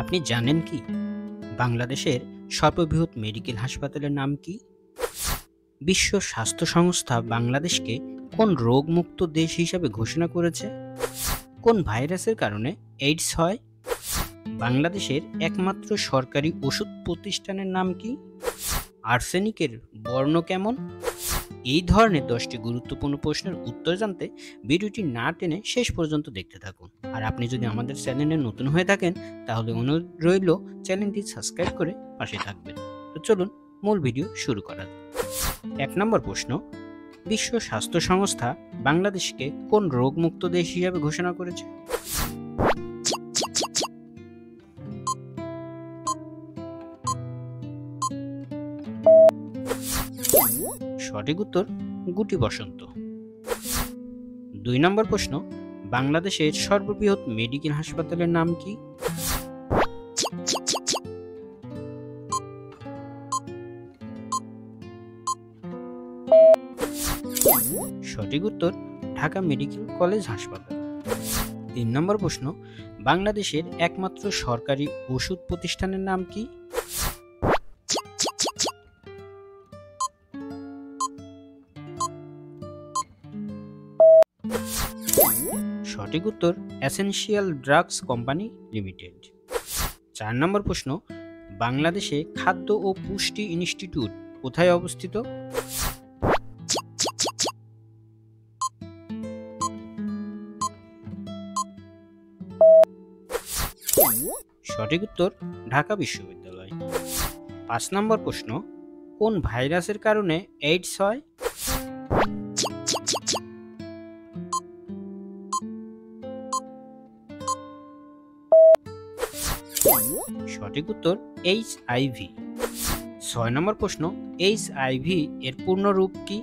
আপনি জানেন কি বাংলাদেশের সর্ববৃহৎ মেডিকেল হাসপাতালের নাম কি? বিশ্ব স্বাস্থ্য সংস্থা বাংলাদেশকে কোন রোগমুক্ত দেশ হিসাবে ঘোষণা করেছে? কোন ভাইরাসের কারণে এইডস হয়? বাংলাদেশের একমাত্র সরকারি ওষুধ প্রতিষ্ঠানের নাম কি? আর্সেনিকের বর্ণ কেমন? এই ধরনের 10টি গুরুত্বপূর্ণ প্রশ্নের উত্তর জানতে ভিডিওটি না টেনে শেষ পর্যন্ত দেখতে থাকুন। আর আপনি যদি আমাদের চ্যানেলে নতুন হয়ে থাকেন তাহলে অনুরোধ রইল চ্যানেলটি সাবস্ক্রাইব করে পাশে থাকবেন। তো চলুন মূল ভিডিও শুরু করা যাক। 1 নম্বর প্রশ্ন, বিশ্ব স্বাস্থ্য সংস্থা বাংলাদেশকে কোন রোগমুক্ত দেশ হিসাবে ঘোষণা করেছে? সঠিক উত্তর গুটি বসন্ত। 2 নম্বর প্রশ্ন, বাংলাদেশের সর্ববৃহৎ মেডিকেল হাসপাতালের নাম কি? সঠিক উত্তর ঢাকা মেডিকেল কলেজ হাসপাতাল। 3 নম্বর প্রশ্ন, বাংলাদেশের একমাত্র সরকারি ওষুধ প্রতিষ্ঠানের নাম কি? সঠিক উত্তর এসেনশিয়াল ড্রাগস কোম্পানি লিমিটেড। 4 নম্বর প্রশ্ন, বাংলাদেশে খাদ্য ও পুষ্টি ইনস্টিটিউট কোথায় অবস্থিত? সঠিক উত্তর ঢাকা বিশ্ববিদ্যালয়। 5 নম্বর প্রশ্ন, কোন ভাইরাসের কারণে এইডস হয়? সঠিক উত্তর HIV। 6 নম্বর প্রশ্ন, HIV এর পূর্ণ রূপ কি?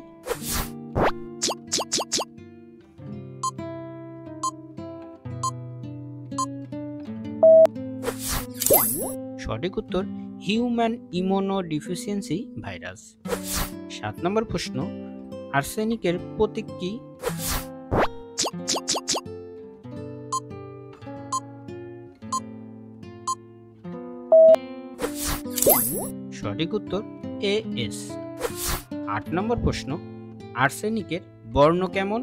সঠিক উত্তর হিউম্যান ইমিউনোডেফিসিয়েন্সি ভাইরাস। 7 নম্বর প্রশ্ন, আর্সেনিকের প্রতীক কি? সঠিক উত্তর AS। 8 নম্বর প্রশ্ন, আর্সেনিকের বর্ণ কেমন?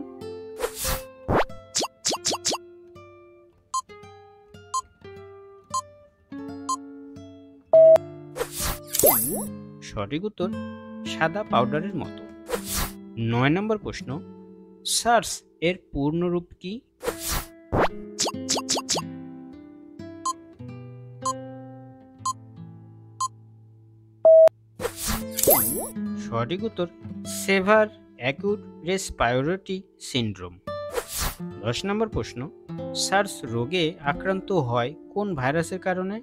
সঠিক উত্তর সাদা পাউডারের মতো। 9 নম্বর প্রশ্ন, সার্স এর পূর্ণ রূপ কি? সঠিক উত্তর সেভার অ্যাকিউট রেসপিরেটরি সিনড্রোম। 10 নম্বর প্রশ্ন, সার্স রোগে আক্রান্ত হয় কোন ভাইরাসের কারণে?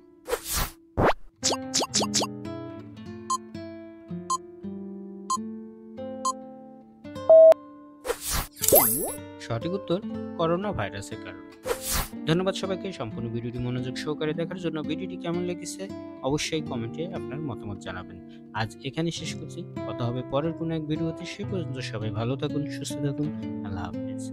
সঠিক উত্তর করোনা ভাইরাসের কারণে। ধন্যবাদ সবাইকে সম্পূর্ণ ভিডিওটি মনোযোগ সহকারে দেখার জন্য। ভিডিওটি কেমন লেগেছে অবশ্যই কমেন্টে আপনার মতামত জানাবেন। আজ এখানে শেষ করছি, কথা হবে পরের কোনো এক ভিডিওতে। সে পর্যন্ত সবাই ভালো থাকুন, সুস্থ থাকুন। আল্লাহ হাফেজ।